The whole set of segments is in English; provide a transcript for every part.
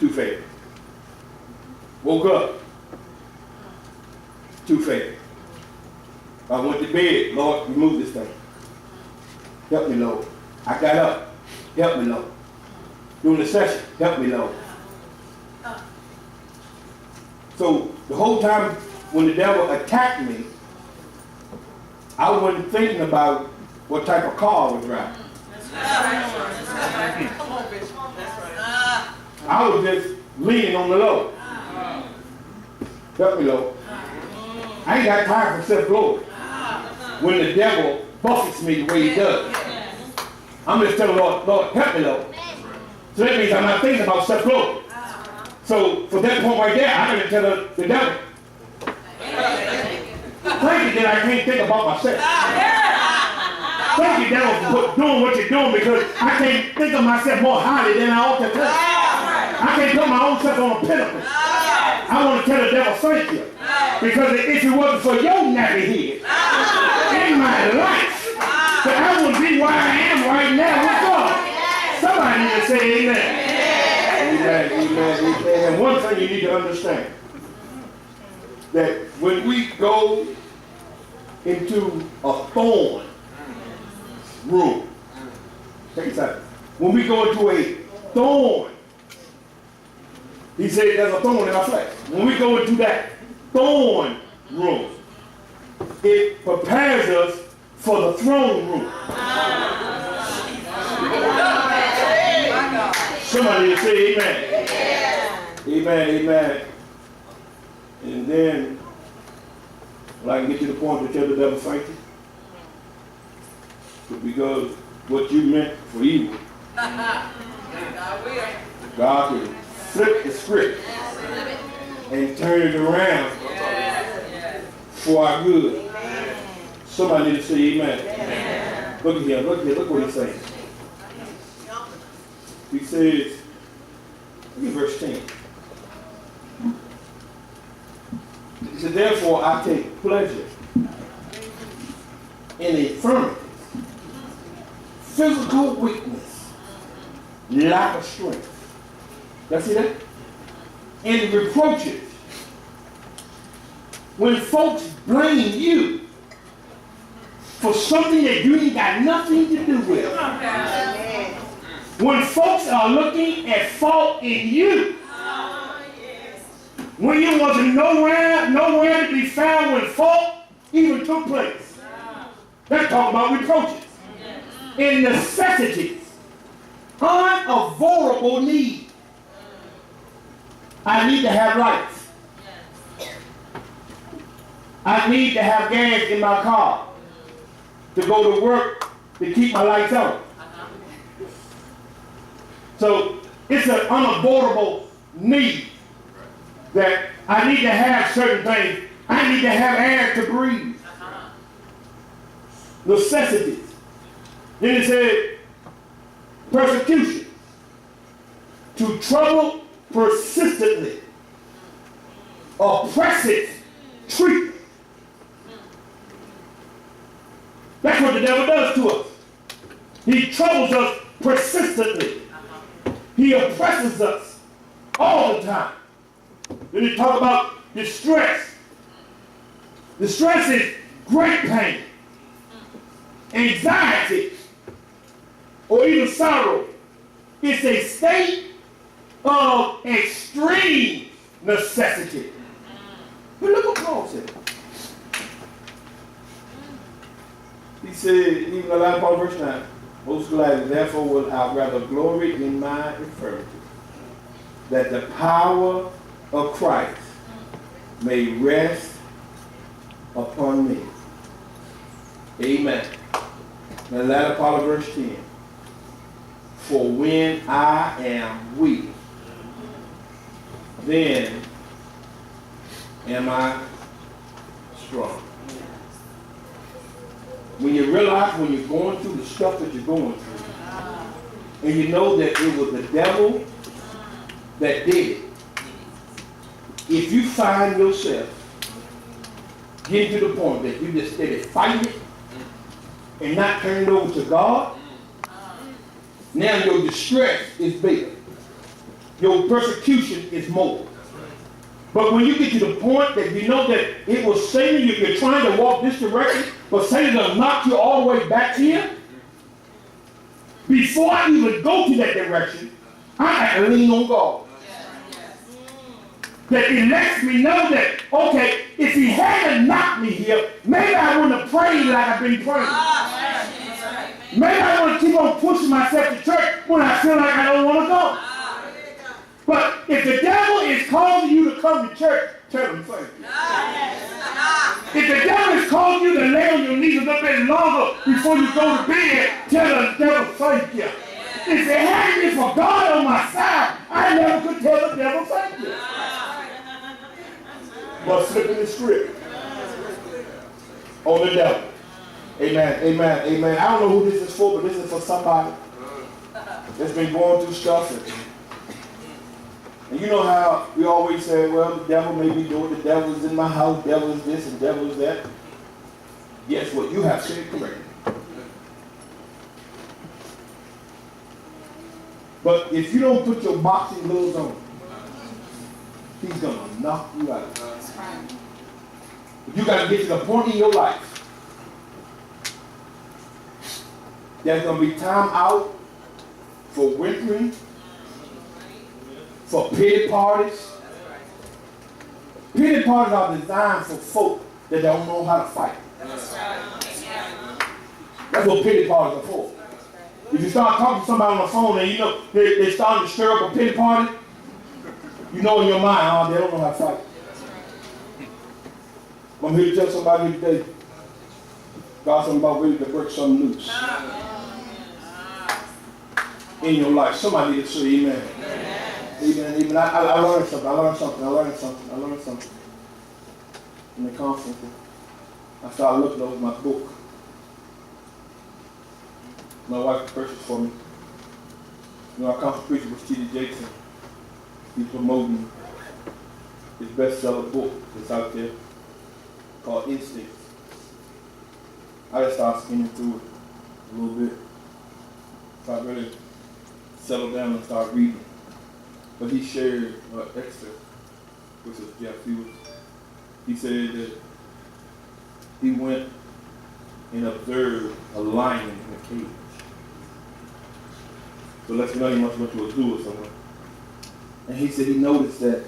2-faced. Woke up, 2-faced. I went to bed, Lord, remove this thing. Help me, Lord. I got up, help me, Lord. During the session, help me, Lord. So the whole time when the devil attacked me, I wasn't thinking about what type of car I was driving. I was just leaning on the Lord. Help me, Lord. I ain't got time for self-glory. When the devil buffets me the way he does, I'm just telling Lord, Lord, help me, Lord. So that means I'm not thinking about self-glory. So for that point right there, I'm going to tell the devil, thank you that I can't think about myself. Thank you, devil, for doing what you're doing, because I can't think of myself more highly than I ought to think. I can't put my own self on a pinnacle. I want to tell the devil thank you. Because if it wasn't for your nappy head in my life, that I wouldn't be where I am right now with God. Somebody need to say amen. Amen, amen, amen. And one thing you need to understand, that when we go into a thorn room, take a second. When we go into a thorn, he said there's a thorn in our flesh. When we go into that thorn room, it prepares us for the throne room. Somebody will say amen. Amen, amen. And then, well, I can get to the point to tell the devil thank you. Because what you meant for evil, God can flip the script and turn it around for our good. Somebody need to say amen. Look at here, look what he's saying. He says, look at verse 10. He said, therefore I take pleasure in infirmities, physical weakness, lack of strength. Y'all see that? And reproaches. When folks blame you for something that you ain't got nothing to do with. When folks are looking at fault in you. When you wasn't nowhere to be found when fault even took place. Let's talk about reproaches. And necessities. Unavoidable need. I need to have lights. I need to have gas in my car to go to work to keep my lights on. So it's an unavoidable need that I need to have certain things. I need to have air to breathe. Necessities. Then it said persecution. To trouble persistently. Oppressive treatment. That's what the devil does to us. He troubles us persistently. He oppresses us all the time. Then he talk about distress. Distress is great pain, anxiety, or even sorrow. It's a state of extreme necessity. But look what Paul said. He said, even the last part of verse 9, most gladly, therefore will I rather glory in my infirmity, that the power of Christ may rest upon me. Amen. The latter part of verse 10. For when I am weak, then am I strong. When you realize when you're going through the stuff that you're going through, and you know that it was the devil that did it, if you find yourself getting to the point that you just steady fighting it and not turning it over to God, now your distress is bigger. your persecution is more. But when you get to the point that you know that it was Satan, you're trying to walk this direction, but Satan will knock you all the way back here. Before I even go to that direction, I have to lean on God. That it lets me know that, okay, if he hadn't knocked me here, maybe I wouldn't have prayed like I've been praying. Maybe I want to keep on pushing myself to church when I feel like I don't want to go. But if the devil is causing you to come to church, tell him thank you. If the devil is causing you to lay on your knees a little bit longer before you go to bed, tell the devil thank you. If it hadn't been for God on my side, I never could tell the devil thank you. But flipping the script on the devil. Amen, amen, amen. I don't know who this is for, but this is for somebody that's been going through stuff. And you know how we always say, well, the devil made me do it, the devil is in my house, the devil is this, and the devil is that. Guess what? You have said correctly. But if you don't put your boxing gloves on, he's going to knock you out. But you got to get to the point in your life. There's going to be time out for whimpering, for pity parties. Pity parties are designed for folk that don't know how to fight. That's what pity parties are for. If you start talking to somebody on the phone and you know they're starting to stir up a pity party, you know in your mind, oh, they don't know how to fight. I'm here to tell somebody today, God's about ready to break something loose in your life. Somebody need to say amen. Amen. Amen. I learned something. In the conference. I started looking over my book. My wife purchased for me. You know, our conference preacher was T.D. Jackson. He's promoting his bestseller book that's out there called Instincts. I just started skimming through it a little bit. So I really settled down and started reading. But he shared an excerpt, which was Jeff Hewett. He said that he went and observed a lion in a cage. So let's know he must went to a zoo or somewhere. And he said he noticed that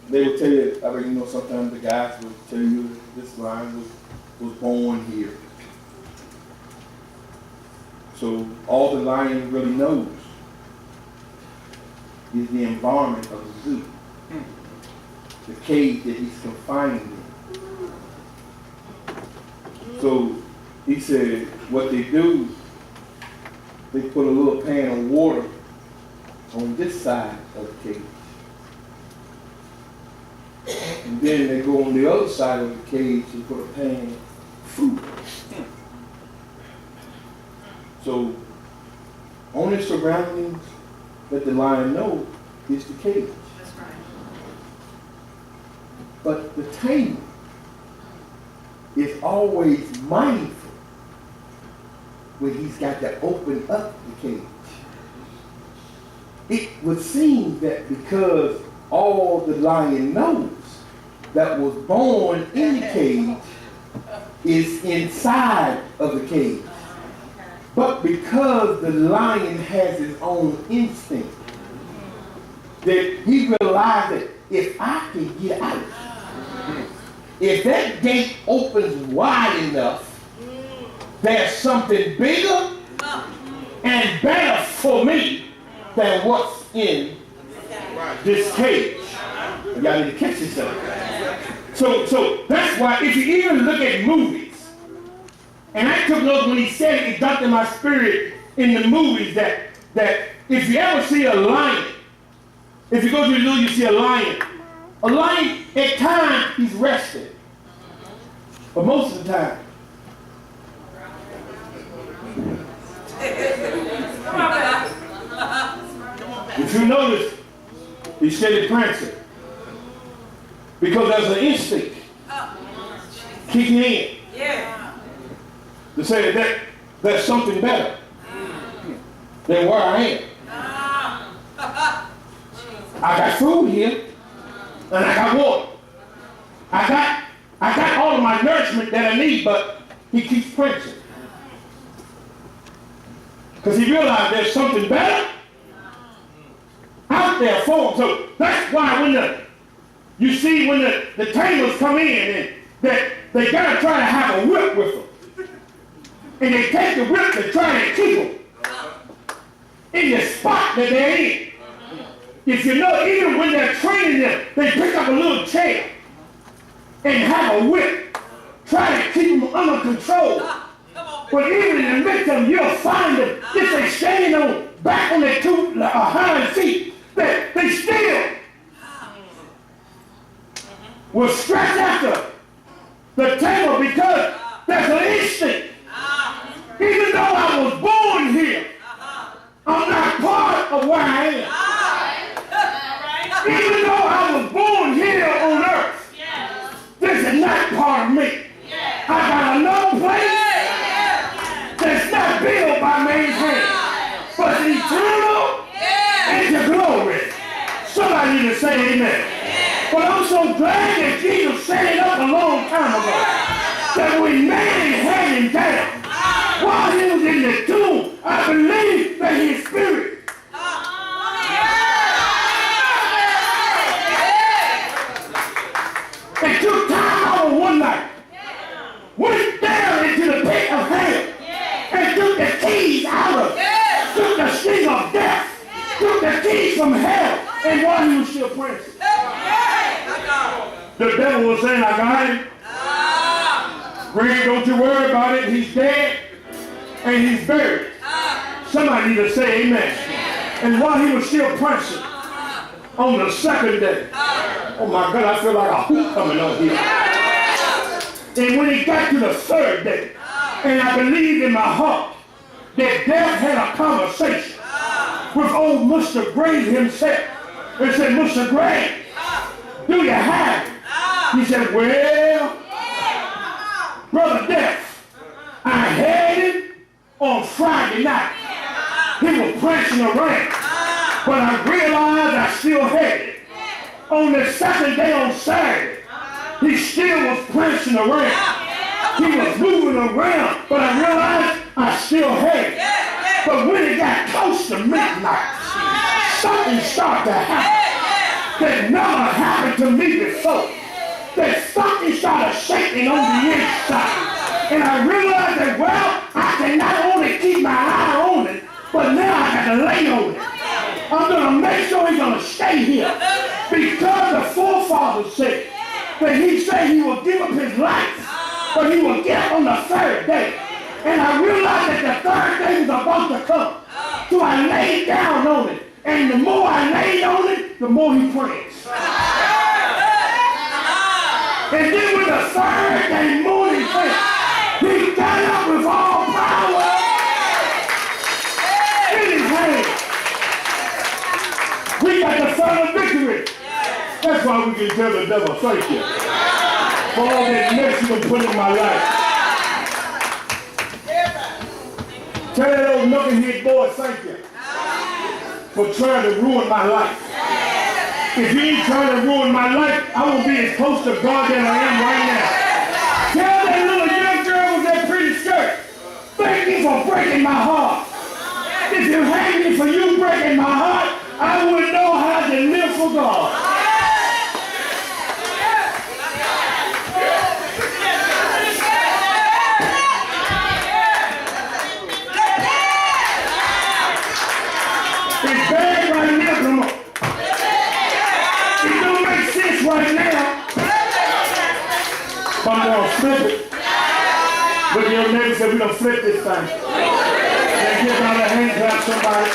they would tell you, I mean, you know, sometimes the guys would tell you this lion was born here. So all the lion really knows is the environment of the zoo, the cage that he's confined in. So he said what they do, they put a little pan of water on this side of the cage. And then they go on the other side of the cage and put a pan of food. So only surroundings that the lion knows is the cage. That's right. But the tamer is always mindful when he's got to open up the cage. It would seem that because all the lion knows that was born in the cage is inside of the cage. But because the lion has his own instinct, that he realized that if I can get out, if that gate opens wide enough, there's something bigger and better for me than what's in this cage. Y'all need to catch this up. So that's why if you even look at movies, and I took notes when he said it got in my spirit in the movies that if you ever see a lion, if you go to the zoo, you see a lion at times he's resting. But most of the time, if you notice, he's steady prancing. Because there's an instinct kicking in. Yeah. To say that there's something better. than where I am. I got food here, and I got water. I got all of my nourishment that I need, but he keeps preaching. Because he realized there's something better out there for him. So that's why when the tamers come in and they got to try to have a whip with them. And they take the whip to try to keep them in the spot that they're in. If you know, even when they're training them, they pick up a little chair and have a whip, try to keep them under control. But even in the midst of them, you'll find them, if they standing back on their two hind feet, they still will stretch after the tamer because there's an instinct. Even though I was born here, I'm not part of where I am. Even though I was born here on earth, this is not part of me. I got another place that's not built by man's hand, but eternal into glory. Somebody need to say amen. But I'm so glad that Jesus set it up a long time ago, that when man had him down, while he was in the tomb, I believe that his spirit they took time out of one night, went down into the pit of hell, and took the keys out of it, took the sting of death, took the keys from hell, and while he was still prancing. The devil was saying, I got him. Greene, don't you worry about it. He's dead, and he's buried. Somebody need to say amen. And while he was still prancing, on the second day, oh my God, I feel like a hoop coming on here. And when he got to the third day, and I believed in my heart that death had a conversation with old Mr. Greene himself. And said, Mr. Greene, do you have it? He said, well, Brother Death, I had it on Friday night. He was prancing around, but I realized I still had it. On the second day on Saturday, he still was prancing around. He was moving around, but I realized I still had it. But when it got close to midnight, something started to happen that never happened to me before. That something started shaking on the inside. And I realized that, well, I can not only keep my eye on it, but now I got to lay on it. I'm going to make sure he's going to stay here. Because the forefathers said that he said he will give up his life, but he will get up on the third day. And I realized that the third day was about to come. So I laid down on it. And the more I laid on it, the more he pranced. And then when the third day morning came, he got up with all power in his hand. We got the final victory. That's why we can tell the devil, thank you for all that mess you can put in my life. Tell that old knucklehead boy, thank you for trying to ruin my life. If you ain't trying to ruin my life, I won't be as close to God that I am right now. Tell that little young girl with that pretty skirt, thank you for breaking my heart. If you hang me for you breaking my heart, I wouldn't know how to live for God. It's bad right now, come on. It don't make sense right now. But I'm going to flip it. Look at your neighbor and say, we're going to flip this thing. And give out a hand clap somebody.